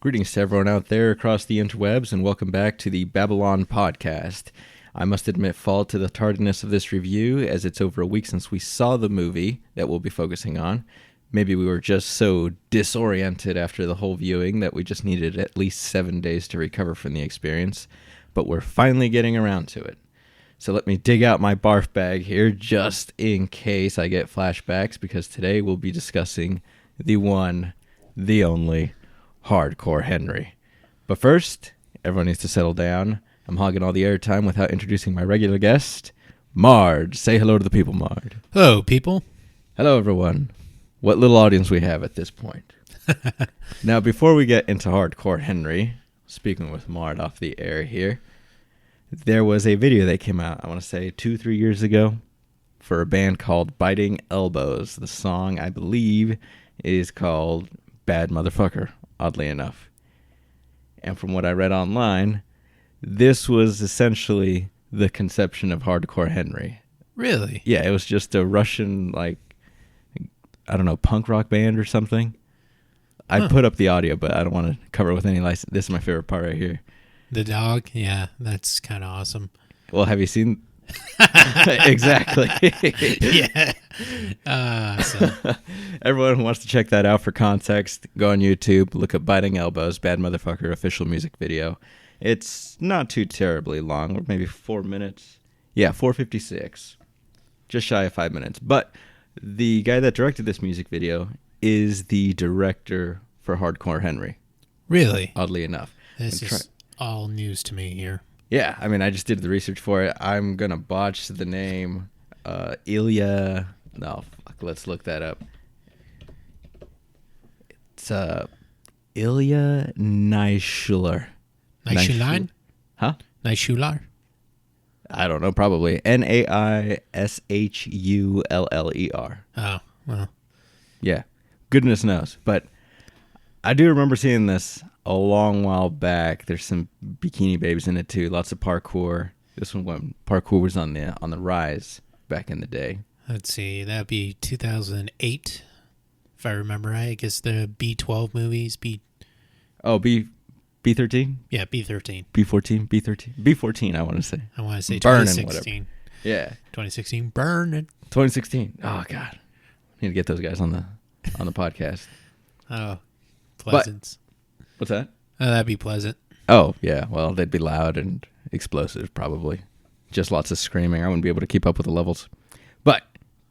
Greetings to everyone out there across the interwebs, and welcome back to the Babylon Podcast. I must admit fault to the tardiness of this review, as it's over a week since we saw the movie that we'll be focusing on. Maybe we were just so disoriented after the whole viewing that we just needed at least 7 days to recover from the experience, but we're finally getting around to it. So let me dig out my barf bag here just in case I get flashbacks, because today we'll be discussing the one, the only, Hardcore Henry. But first, everyone needs to settle down. I'm hogging all the airtime without introducing my regular guest, Mard. Say hello to the people, Mard. Hello, people. Hello, everyone. What little audience we have at this point. Now, before we get into Hardcore Henry, speaking with Mard off the air here, there was a video that came out, I want to say 2-3 years ago, for a band called Biting Elbows. The song, I believe, is called Bad Motherfucker, oddly enough. And from what I read online, this was essentially the conception of Hardcore Henry. Really? Yeah, it was just a Russian, punk rock band or something. I put up the audio, but I don't want to cover it with any license. This is my favorite part right here. The dog? Yeah, that's kind of awesome. Well, have you seen... Exactly. Yeah. Everyone who wants to check that out for context, go on YouTube, look up Biting Elbows, Bad Motherfucker official music video. It's not too terribly long, maybe 4 minutes. Yeah, 4:56. Just shy of 5 minutes. But the guy that directed this music video is the director for Hardcore Henry. Really? Oddly enough. This is all news to me here. Yeah, I mean, I just did the research for it. I'm going to botch the name. Ilya... No, fuck, let's look that up. It's Ilya Naishuller. Naishular? Huh? Naishular? I don't know, probably. Naishuller. Oh, well. Yeah, goodness knows. But I do remember seeing this a long while back. There's some bikini babes in it too. Lots of parkour. This one when parkour was on the rise back in the day. Let's see. That'd be 2008, if I remember right. I guess the B12 movies. B13? Yeah, B13. B14? B14, I want to say. I want to say Burnin', 2016. Yeah. 2016. Burning. 2016. Oh, God. Need to get those guys on the podcast. Oh, Pleasance. What's that? Oh, that'd be pleasant. Oh, yeah. Well, they'd be loud and explosive, probably. Just lots of screaming. I wouldn't be able to keep up with the levels. But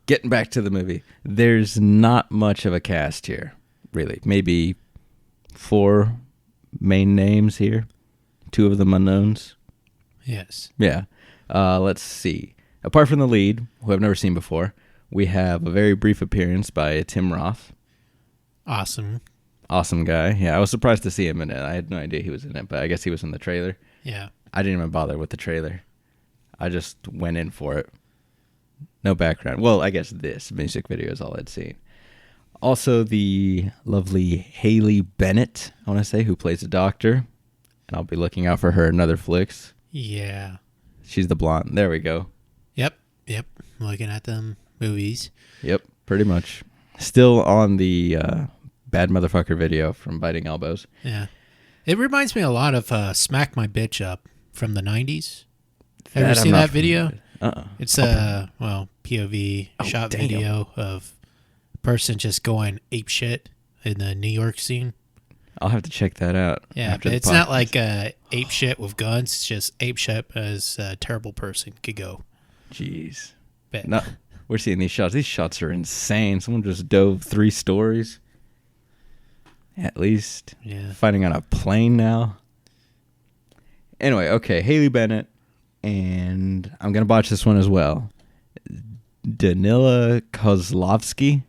getting back to the movie, there's not much of a cast here, really. Maybe 4 main names here. 2 of them unknowns. Yes. Yeah. Let's see. Apart from the lead, who I've never seen before, we have a very brief appearance by Tim Roth. Awesome guy. Yeah, I was surprised to see him in it. I had no idea he was in it, but I guess he was in the trailer. Yeah. I didn't even bother with the trailer. I just went in for it. No background. Well, I guess this music video is all I'd seen. Also, the lovely Haley Bennett, I want to say, who plays a doctor. And I'll be looking out for her in other flicks. Yeah. She's the blonde. There we go. Yep. Looking at them movies. Yep, pretty much. Still on the Bad Motherfucker video from Biting Elbows. Yeah. It reminds me a lot of Smack My Bitch Up from the 90s. Ever seen that video? It's a, POV shot video of a person just going ape shit in the New York scene. I'll have to check that out. Yeah, but it's not like ape shit with guns. It's just ape shit as a terrible person could go. Jeez. But No, we're seeing these shots. These shots are insane. Someone just dove 3 stories. At least. Yeah. Fighting on a plane now. Anyway, okay. Haley Bennett. And I'm going to botch this one as well. Danila Kozlovsky.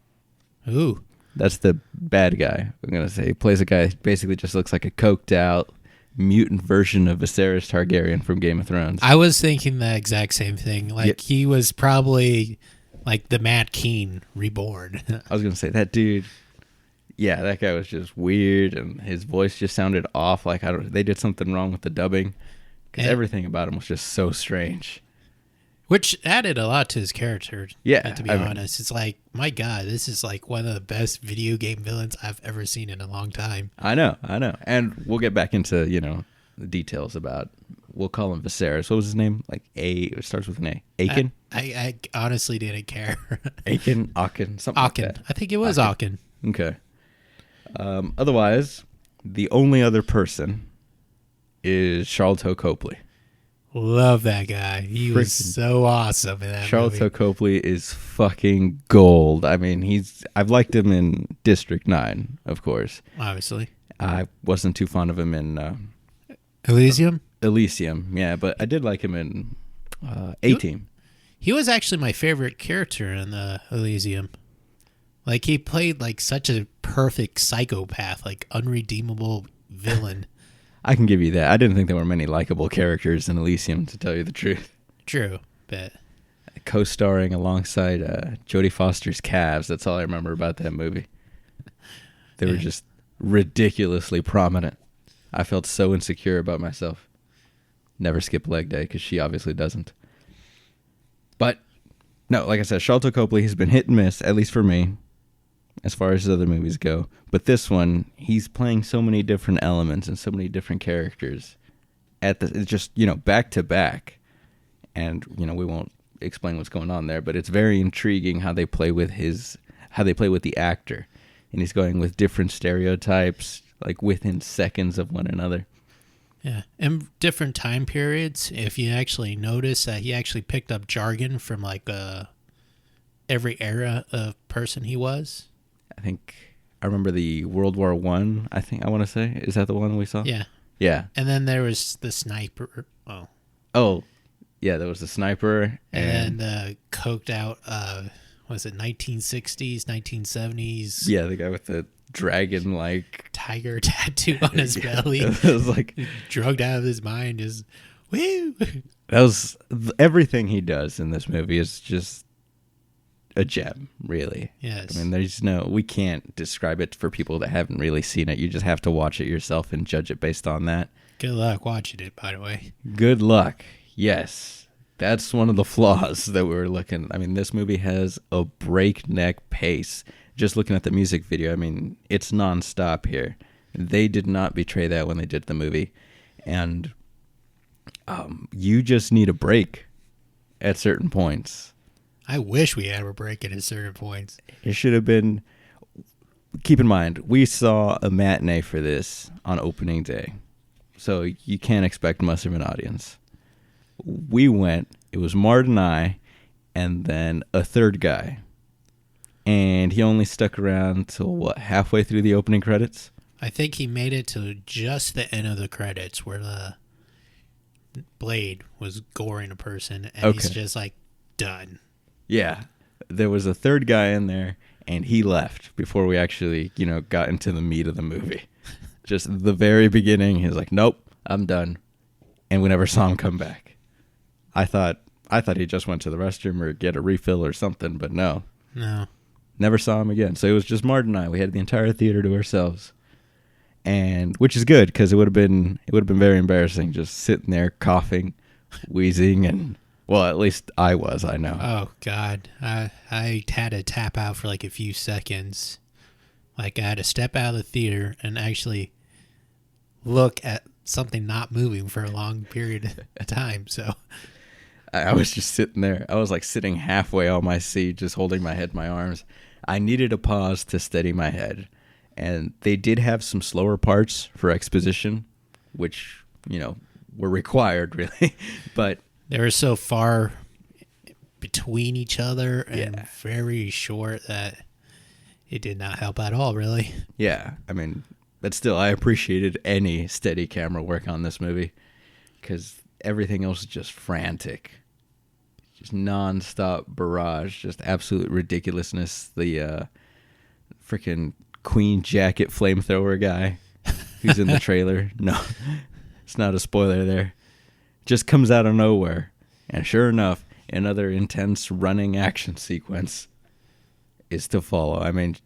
Ooh. That's the bad guy. I'm going to say. He plays a guy who basically just looks like a coked out mutant version of Viserys Targaryen from Game of Thrones. I was thinking the exact same thing. He was probably like the Mad King reborn. I was going to say, that dude, yeah, that guy was just weird, and his voice just sounded off. They did something wrong with the dubbing, because everything about him was just so strange. Which added a lot to his character. Yeah, to be honest. It's like, my God, this is like one of the best video game villains I've ever seen in a long time. I know. And we'll get back into, the details about, we'll call him Viserys. What was his name? Like it starts with an A. Akin? I honestly didn't care. Akin, something like that. I think it was Akin. Okay. Otherwise, the only other person is Charlton Copley. Love that guy. He was so awesome in that Charlton movie. Copley is fucking gold. I mean, I've liked him in District 9, of course. Obviously. I wasn't too fond of him in Elysium, yeah, but I did like him in A-Team. He was actually my favorite character in the Elysium. Like, he played like such a perfect psychopath, like unredeemable villain. I can give you that. I didn't think there were many likable characters in Elysium, to tell you the truth. True, but Co-starring alongside Jodie Foster's calves. That's all I remember about that movie. They were just ridiculously prominent. I felt so insecure about myself. Never skip leg day, because she obviously doesn't. But, no, like I said, Charlton Copley has been hit and miss, at least for me, as far as his other movies go. But this one, he's playing so many different elements and so many different characters it's just, back to back. And, we won't explain what's going on there, but it's very intriguing how they play with the actor. And he's going with different stereotypes, like within seconds of one another. Yeah, in different time periods, if you actually notice that he actually picked up jargon from like every era of person he was. I think I remember the World War I. I want to say, is that the one we saw? Yeah. And then there was the sniper. Oh, yeah. There was the sniper, and the coked out. Was it 1960s, 1970s? Yeah, the guy with the dragon like tiger tattoo on his belly. It was like drugged out of his mind. Is woo. That was everything he does in this movie is just a gem, really. Yes. I mean, we can't describe it for people that haven't really seen it. You just have to watch it yourself and judge it based on that. Good luck watching it, by the way. Good luck. Yes. That's one of the flaws that we were looking. I mean, this movie has a breakneck pace. Just looking at the music video, I mean, it's nonstop here. They did not betray that when they did the movie. And you just need a break at certain points. I wish we had a break at certain points. It should have been. Keep in mind, we saw a matinee for this on opening day. So you can't expect much of an audience. We went, it was Mart and I, and then a third guy. And he only stuck around till, halfway through the opening credits? I think he made it to just the end of the credits where the blade was goring a person, and he's just like, done. Yeah. There was a third guy in there, and he left before we actually, got into the meat of the movie. Just the very beginning, he was like, nope, I'm done. And we never saw him come back. I thought he just went to the restroom or get a refill or something, but no. No. Never saw him again. So it was just Mart and I. We had the entire theater to ourselves. And which is good, because it would have been very embarrassing just sitting there coughing, wheezing, and well, at least I was, I know. Oh God. I had to tap out for like a few seconds. Like, I had to step out of the theater and actually look at something not moving for a long period of time. So I was just sitting there. I was like sitting halfway on my seat, just holding my head in my arms. I needed a pause to steady my head. And they did have some slower parts for exposition, which, were required, really. But they were so far between each other and very short that it did not help at all, really. Yeah, I mean, but still, I appreciated any steady camera work on this movie, because everything else is just frantic. Just nonstop barrage, just absolute ridiculousness. The freaking Queen Jacket flamethrower guy who's in the trailer. No, it's not a spoiler there. Just comes out of nowhere. And sure enough, another intense running action sequence is to follow. I mean,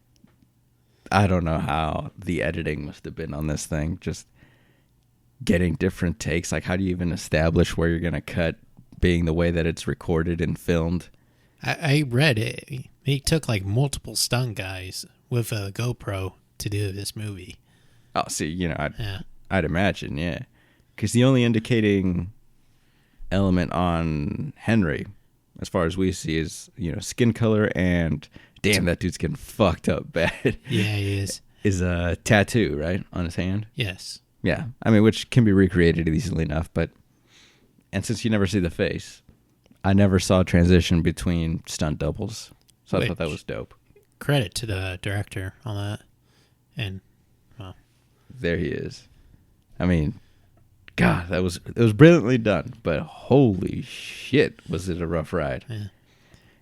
I don't know how the editing must have been on this thing. Just getting different takes. Like, how do you even establish where you're going to cut being the way that it's recorded and filmed. I read it. He took like multiple stunt guys with a GoPro to do this movie. Oh, see, I'd imagine, yeah. Because the only indicating element on Henry, as far as we see, is, skin color and, damn, that dude's getting fucked up bad. Yeah, he is. Is a tattoo, right, on his hand? Yes. Yeah, I mean, which can be recreated easily enough, and since you never see the face, I never saw a transition between stunt doubles, so I thought that was dope. Credit to the director on that, and, well. There he is. I mean, God, it was brilliantly done, but holy shit, was it a rough ride. Yeah.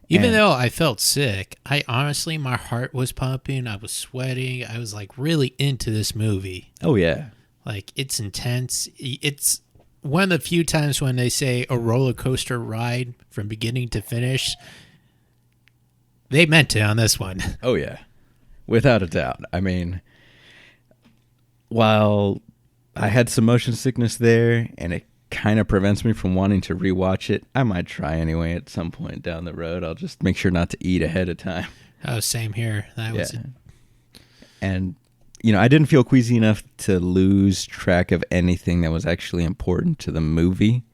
Even though I felt sick, my heart was pumping, I was sweating, I was like really into this movie. Oh, yeah. Like, it's intense. It's one of the few times when they say a roller coaster ride from beginning to finish. They meant it on this one. Oh, yeah. Without a doubt. I mean, while I had some motion sickness there, and it kind of prevents me from wanting to rewatch it, I might try anyway at some point down the road. I'll just make sure not to eat ahead of time. Oh, same here. That was it. And, I didn't feel queasy enough to lose track of anything that was actually important to the movie,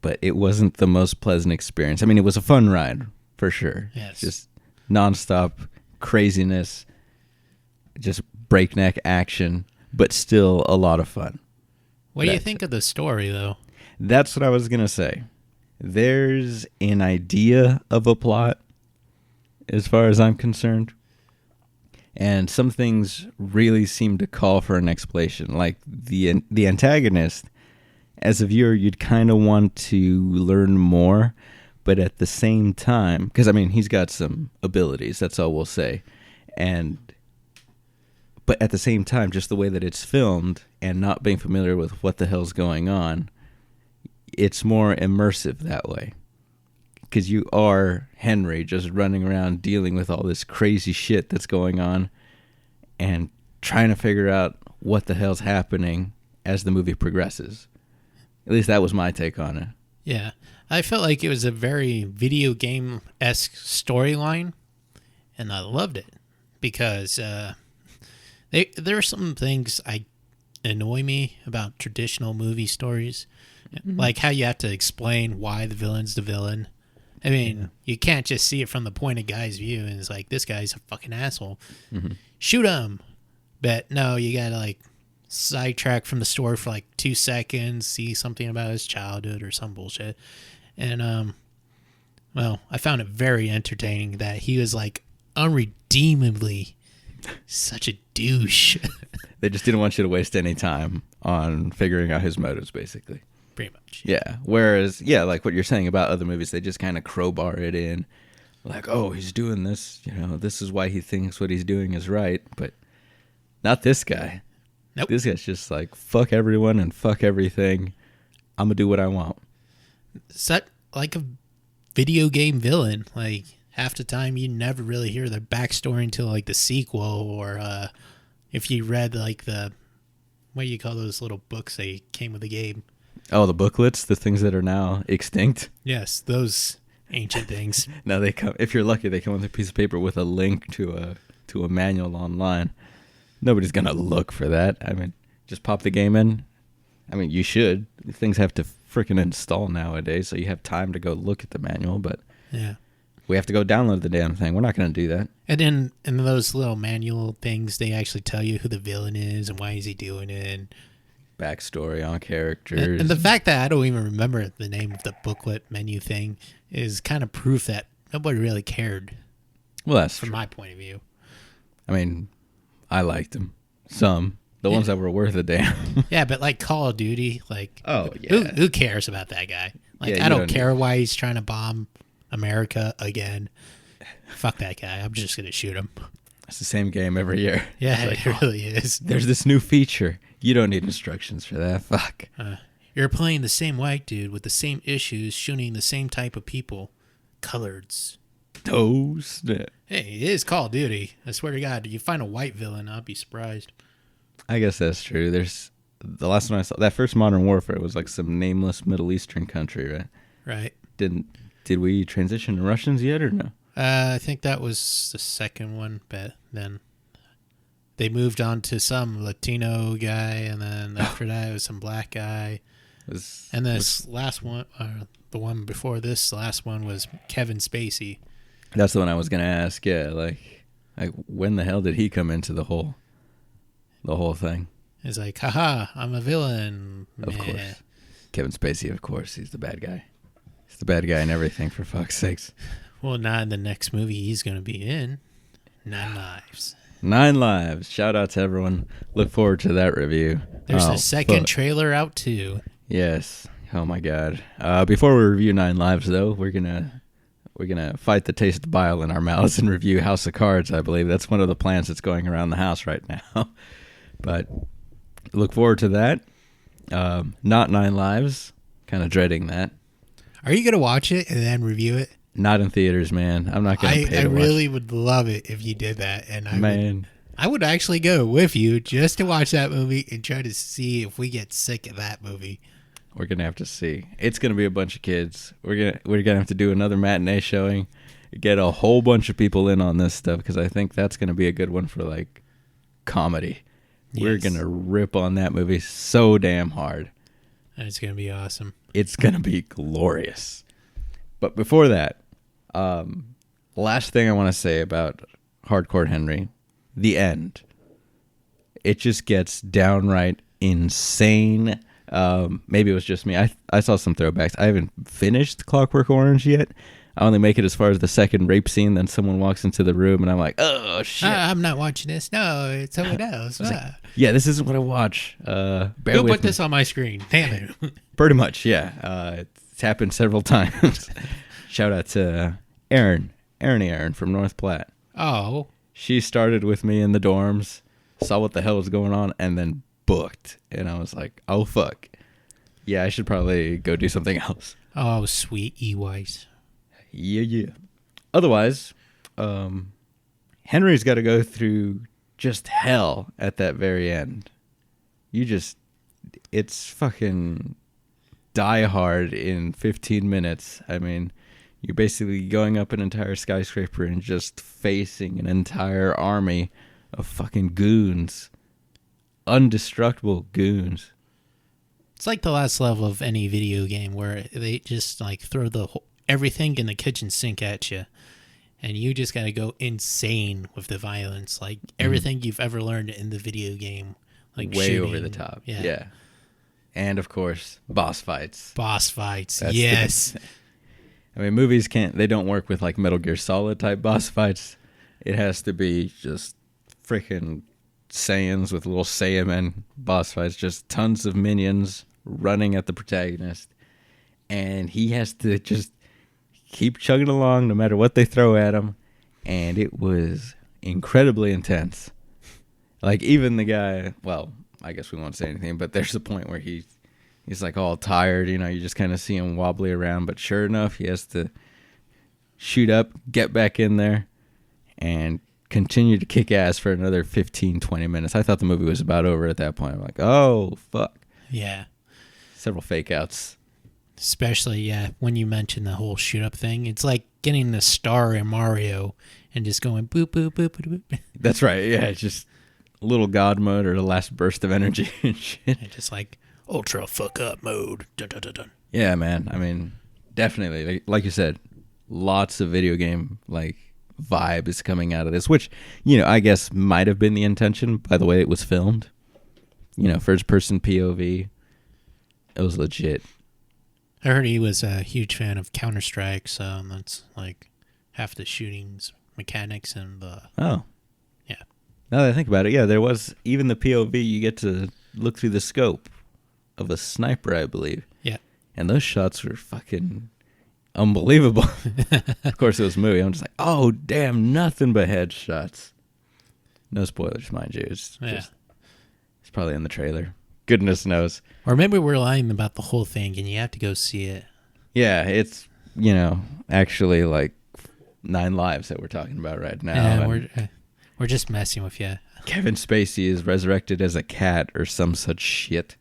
but it wasn't the most pleasant experience. I mean, it was a fun ride, for sure. Yes. Just nonstop craziness, just breakneck action, but still a lot of fun. What do you think of the story, though? That's what I was going to say. There's an idea of a plot, as far as I'm concerned. And some things really seem to call for an explanation. Like the antagonist, as a viewer, you'd kind of want to learn more. But at the same time, because, I mean, he's got some abilities, that's all we'll say. But at the same time, just the way that it's filmed and not being familiar with what the hell's going on, it's more immersive that way. Because you are Henry just running around dealing with all this crazy shit that's going on and trying to figure out what the hell's happening as the movie progresses. At least that was my take on it. Yeah. I felt like it was a very video game-esque storyline, and I loved it because there are some things annoy me about traditional movie stories, like how you have to explain why the villain's the villain. I mean, you can't just see it from the point of guy's view, and it's like, this guy's a fucking asshole. Mm-hmm. Shoot him! But no, you gotta, like, sidetrack from the story for, like, 2 seconds, see something about his childhood or some bullshit. And, well, I found it very entertaining that he was, like, unredeemably such a douche. They just didn't want you to waste any time on figuring out his motives, basically. Pretty much. Yeah. Whereas, like what you're saying about other movies, they just kind of crowbar it in. Like, oh, he's doing this, this is why he thinks what he's doing is right. But not this guy. Nope. This guy's just like, fuck everyone and fuck everything. I'm going to do what I want. Set like a video game villain. Like, half the time you never really hear their backstory until, like, the sequel, or if you read, like, what do you call those little books that came with the game? Oh, the booklets, the things that are now extinct? Yes, those ancient things. Now they come, if you're lucky, they come with a piece of paper with a link to a manual online. Nobody's going to look for that. I mean, just pop the game in. I mean, you should. Things have to freaking install nowadays, so you have time to go look at the manual, but yeah, we have to go download the damn thing. We're not going to do that. And then in those little manual things, they actually tell you who the villain is and why is he doing it. Backstory on characters. And the fact that I don't even remember the name of the booklet menu thing is kind of proof that nobody really cared. Well, that's from true. my point of view. I mean, I liked them. Some. The ones that were worth a damn. Yeah, but like Call of Duty, like, oh, yeah. Who cares about that guy? Like, yeah, I don't care why he's trying to bomb America again. Fuck that guy. I'm just going to shoot him. It's the same game every year. Yeah, it really is. There's this new feature. You don't need instructions for that. Fuck. You're playing the same white dude with the same issues, shooting the same type of people. Coloreds. Toast. Hey, it is Call of Duty. I swear to God, you find a white villain, I'll be surprised. I guess that's true. There's the last one I saw, that first Modern Warfare was like some nameless Middle Eastern country, right? Right. Did we transition to Russians yet or no? I think that was the second one, but then they moved on to some Latino guy, and then after that it was some black guy. And this last one, the one before this last one was Kevin Spacey. That's the one I was going to ask, yeah. Like when the hell did he come into the whole thing? It's like, haha, I'm a villain. Of course. Kevin Spacey, of course. He's the bad guy. He's the bad guy in everything, for fuck's sakes. Well, not in the next movie he's going to be in. 9 Lives. 9 Lives. Shout out to everyone. Look forward to that review. There's a second trailer out, too. Yes. Oh, my God. Before we review 9 Lives, though, we're gonna fight the taste of bile in our mouths and review House of Cards, I believe. That's one of the plans that's going around the house right now. But look forward to that. Not 9 Lives. Kind of dreading that. Are you going to watch it and then review it? Not in theaters, man. I'm not going to pay to watch. I really would love it if you did that. And I would actually go with you just to watch that movie and try to see if we get sick of that movie. We're going to have to see. It's going to be a bunch of kids. We're gonna have to do another matinee showing, get a whole bunch of people in on this stuff, because I think that's going to be a good one for, like, comedy. Yes. We're going to rip on that movie so damn hard. It's going to be awesome. It's going to be glorious. But before that, last thing I want to say about Hardcore Henry, the end. It just gets downright insane. Maybe it was just me. I saw some throwbacks. I haven't finished Clockwork Orange yet. I only make it as far as the second rape scene. Then someone walks into the room, and I'm like, oh, shit. I'm not watching this. No, it's someone else. Like, yeah, this isn't what I watch. Go put this on my screen. Damn it. Pretty much, yeah. It's happened several times. Shout out to Aaron from North Platte. Oh. She started with me in the dorms, saw what the hell was going on, and then booked. And I was like, oh, fuck. Yeah, I should probably go do something else. Oh, sweet E-Wise. Yeah. Otherwise, Henry's got to go through just hell at that very end. It's fucking Die Hard in 15 minutes. I mean, you're basically going up an entire skyscraper and just facing an entire army of fucking goons. Undestructible goons. It's like the last level of any video game where they just like throw everything in the kitchen sink at you, and you just got to go insane with the violence, like everything you've ever learned in the video game, like way shooting, over the top. Yeah. And of course, boss fights. That's yes. I mean, movies they don't work with like Metal Gear Solid type boss fights. It has to be just freaking Saiyans with little Saiyaman boss fights, just tons of minions running at the protagonist, and he has to just keep chugging along no matter what they throw at him. And it was incredibly intense. Like, even the guy, well, I guess we won't say anything, but there's a point where he's like all tired, you just kind of see him wobbly around, but sure enough, he has to shoot up, get back in there, and continue to kick ass for another 15-20 minutes. I thought the movie was about over at that point. I'm like, oh, fuck. Yeah. Several fake outs. Especially, yeah, when you mention the whole shoot-up thing. It's like getting the star in Mario and just going boop, boop, boop, boop, boop. That's right, yeah. It's just a little God mode or the last burst of energy and shit. And just like ultra fuck-up mode. Dun, dun, dun, dun. Yeah, man. I mean, definitely. Like you said, lots of video game, like, vibe is coming out of this, which, I guess might have been the intention by the way it was filmed. First-person POV. It was legit. I heard he was a huge fan of Counter-Strike, so that's like half the shooting's mechanics and the... Oh. Yeah. Now that I think about it, yeah, there was even the POV, you get to look through the scope of a sniper, I believe. Yeah. And those shots were fucking unbelievable. Of course, it was a movie. I'm just like, oh, damn, nothing but headshots. No spoilers, mind you. It's probably in the trailer. Goodness knows. Or maybe we're lying about the whole thing and you have to go see it. Yeah, it's, actually like 9 Lives that we're talking about right now. Yeah, we're just messing with you. Kevin Spacey is resurrected as a cat or some such shit.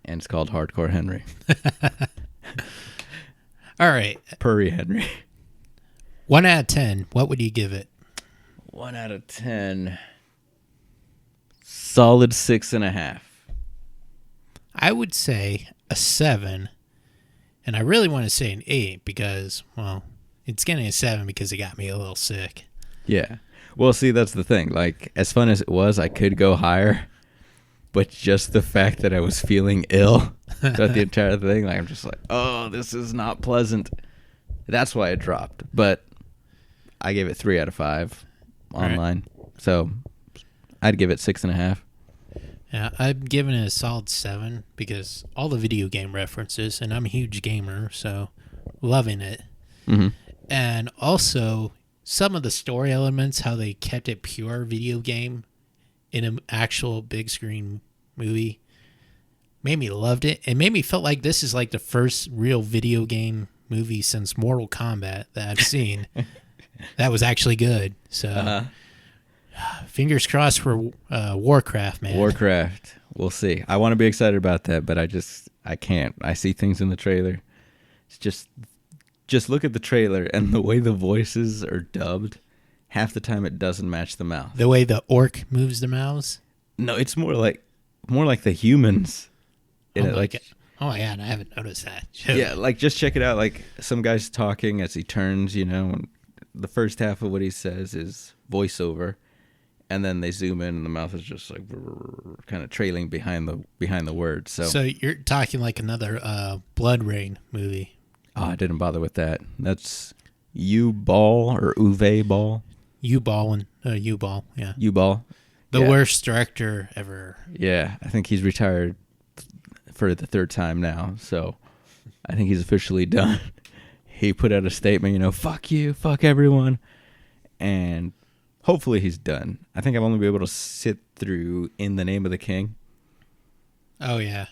And it's called Hardcore Henry. All right. Purry Henry. 1 out of 10. What would you give it? 1 out of 10. Solid 6.5. I would say a 7. And I really want to say an 8 because, well, it's getting a 7 because it got me a little sick. Yeah. Well, see, that's the thing. Like, as fun as it was, I could go higher. But just the fact that I was feeling ill throughout the entire thing, like, I'm just like, oh, this is not pleasant. That's why it dropped. But I gave it 3 out of 5 online. Right. So I'd give it 6.5. Yeah, I'm giving it a solid 7 because all the video game references, and I'm a huge gamer, so loving it. Mm-hmm. And also some of the story elements, how they kept it pure video game in an actual big screen movie, made me loved it. It made me felt like this is like the first real video game movie since Mortal Kombat that I've seen that was actually good. So fingers crossed for Warcraft, man. Warcraft. We'll see. I want to be excited about that, but I can't. I see things in the trailer. It's just look at the trailer and the way the voices are dubbed. Half the time it doesn't match the mouth. The way the orc moves the mouths? No, it's more like the humans. Oh my God, I haven't noticed that. Yeah, like just check it out. Like some guy's talking as he turns, and the first half of what he says is voiceover, and then they zoom in and the mouth is just like kind of trailing behind the words. So you're talking like another Blood Rain movie. Oh, I didn't bother with that. That's U-Ball or Uwe Ball. U-Ball and U-Ball, yeah. U-Ball. The worst director ever. Yeah, I think he's retired for the 3rd time now, so I think he's officially done. He put out a statement, fuck you, fuck everyone, and hopefully he's done. I think I've only been able to sit through In the Name of the King. Oh, yeah.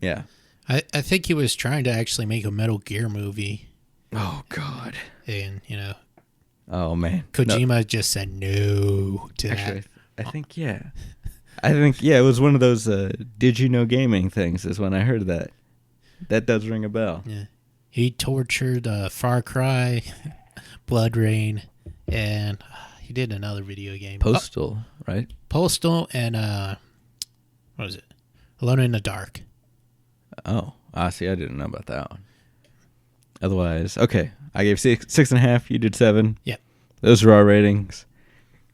Yeah. I think he was trying to actually make a Metal Gear movie. Oh, God. And, oh, man. Kojima just said no to actually, that. I think, yeah. It was one of those Did You Know Gaming things is when I heard that. That does ring a bell. Yeah. He tortured Far Cry, Blood Rain, and he did another video game. Postal, right? Postal and, what was it? Alone in the Dark. Oh, see, I didn't know about that one. Otherwise, okay. I gave 6.5. You did 7. Yep. Those are our ratings.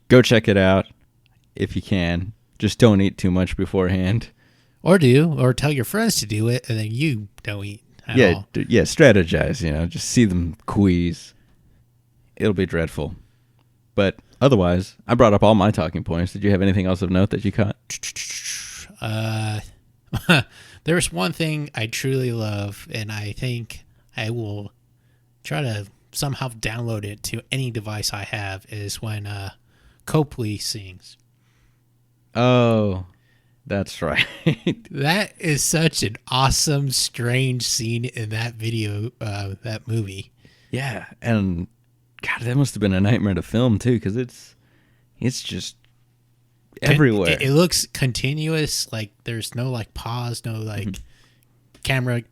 Go check it out if you can. Just don't eat too much beforehand. Or tell your friends to do it, and then you don't eat at all. Yeah, strategize, just see them queeze. It'll be dreadful. But otherwise, I brought up all my talking points. Did you have anything else of note that you caught? There's one thing I truly love, and I think I will try to somehow download it to any device I have, is when Copley sings. Oh, that's right. That is such an awesome, strange scene in that video, that movie. Yeah, and God, that must have been a nightmare to film too, because it's just everywhere. It looks continuous, like there's no like pause, no like camera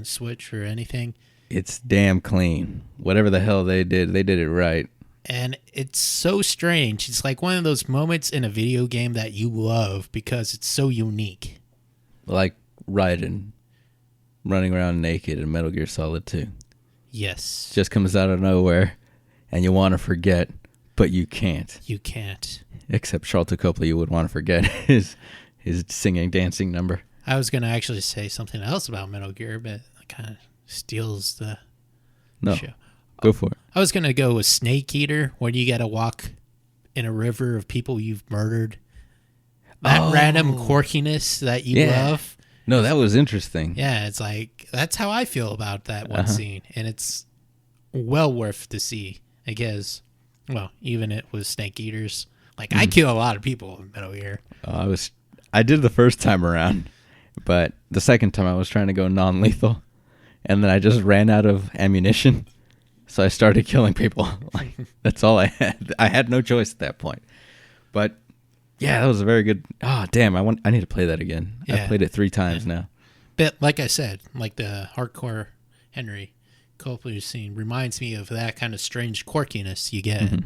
switch or anything. It's damn clean. Whatever the hell they did it right. And it's so strange. It's like one of those moments in a video game that you love because it's so unique. Like Raiden running around naked in Metal Gear Solid 2. Yes. Just comes out of nowhere, and you want to forget, but you can't. You can't. Except Charlton Copley, you would want to forget his singing, dancing number. I was going to actually say something else about Metal Gear, but it kind of steals the show. Go for it. I was going to go with Snake Eater, where you got to walk in a river of people you've murdered. That random quirkiness that you love. No, that was interesting. Yeah, it's like, that's how I feel about that one scene. And it's well worth to see. I guess, well, even it was Snake Eaters. Like, I kill a lot of people in Metal Gear. I did the first time around, but the second time I was trying to go non-lethal, and then I just ran out of ammunition. So I started killing people. Like, that's all I had. I had no choice at that point. But yeah, that was a very good. Oh, damn! I need to play that again. Yeah. I played it 3 times now. But like I said, like the hardcore Henry, Copley scene reminds me of that kind of strange quirkiness you get,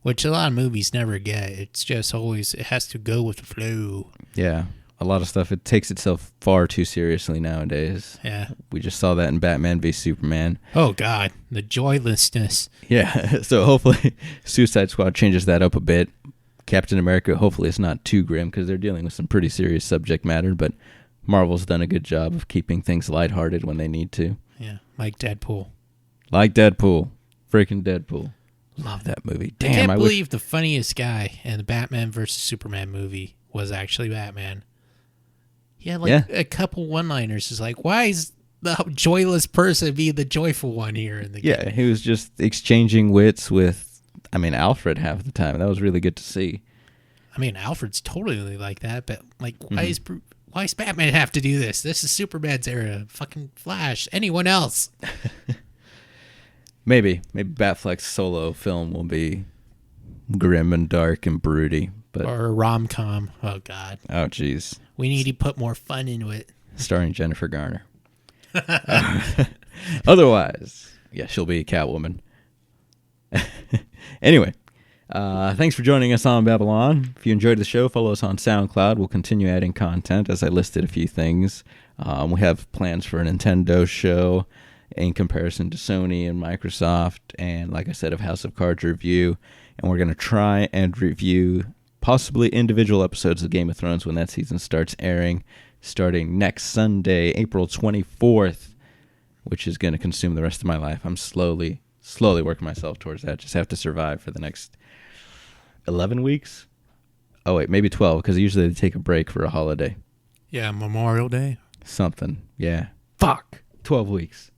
which a lot of movies never get. It's just always, it has to go with the flow. Yeah. A lot of stuff, it takes itself far too seriously nowadays. Yeah. We just saw that in Batman v Superman. Oh, God. The joylessness. Yeah. So hopefully Suicide Squad changes that up a bit. Captain America, hopefully it's not too grim because they're dealing with some pretty serious subject matter, but Marvel's done a good job of keeping things lighthearted when they need to. Yeah. Like Deadpool. Freaking Deadpool. Love that movie. Damn, I can't believe the funniest guy in the Batman versus Superman movie was actually Batman. He had a couple one-liners. It's like, why is the joyless person being the joyful one here in the game? Yeah, he was just exchanging wits with, Alfred half the time. That was really good to see. Alfred's totally like that, but why does Batman have to do this? This is Superman's era. Fucking Flash. Anyone else? Maybe Batfleck's solo film will be grim and dark and broody. Or a rom-com. Oh, God. Oh, jeez. We need to put more fun into it. Starring Jennifer Garner. Otherwise, yeah, she'll be Catwoman. Anyway, thanks for joining us on Babylon. If you enjoyed the show, follow us on SoundCloud. We'll continue adding content, as I listed a few things. We have plans for a Nintendo show in comparison to Sony and Microsoft, and like I said, a House of Cards review. And we're going to try and review possibly individual episodes of Game of Thrones when that season starts airing, starting next Sunday, April 24th, which is going to consume the rest of my life. I'm slowly working myself towards that. Just have to survive for the next 11 weeks. Oh, wait, maybe 12, because usually they take a break for a holiday. Yeah, Memorial Day. Something, yeah. Fuck, 12 weeks.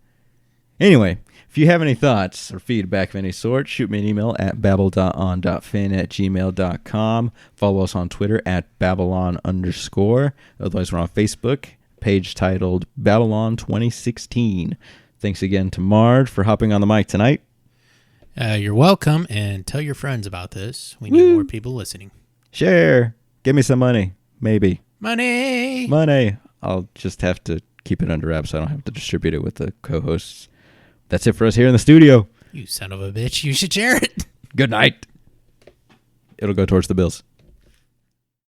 Anyway, if you have any thoughts or feedback of any sort, shoot me an email at babble.on.fin@gmail.com. Follow us on Twitter at Babylon_. Otherwise, we're on Facebook, page titled Babylon 2016. Thanks again to Marge for hopping on the mic tonight. You're welcome, and tell your friends about this. We need more people listening. Share. Give me some money. Maybe. Money. I'll just have to keep it under wraps so I don't have to distribute it with the co-hosts. That's it for us here in the studio. You son of a bitch. You should share it. Good night. It'll go towards the bills.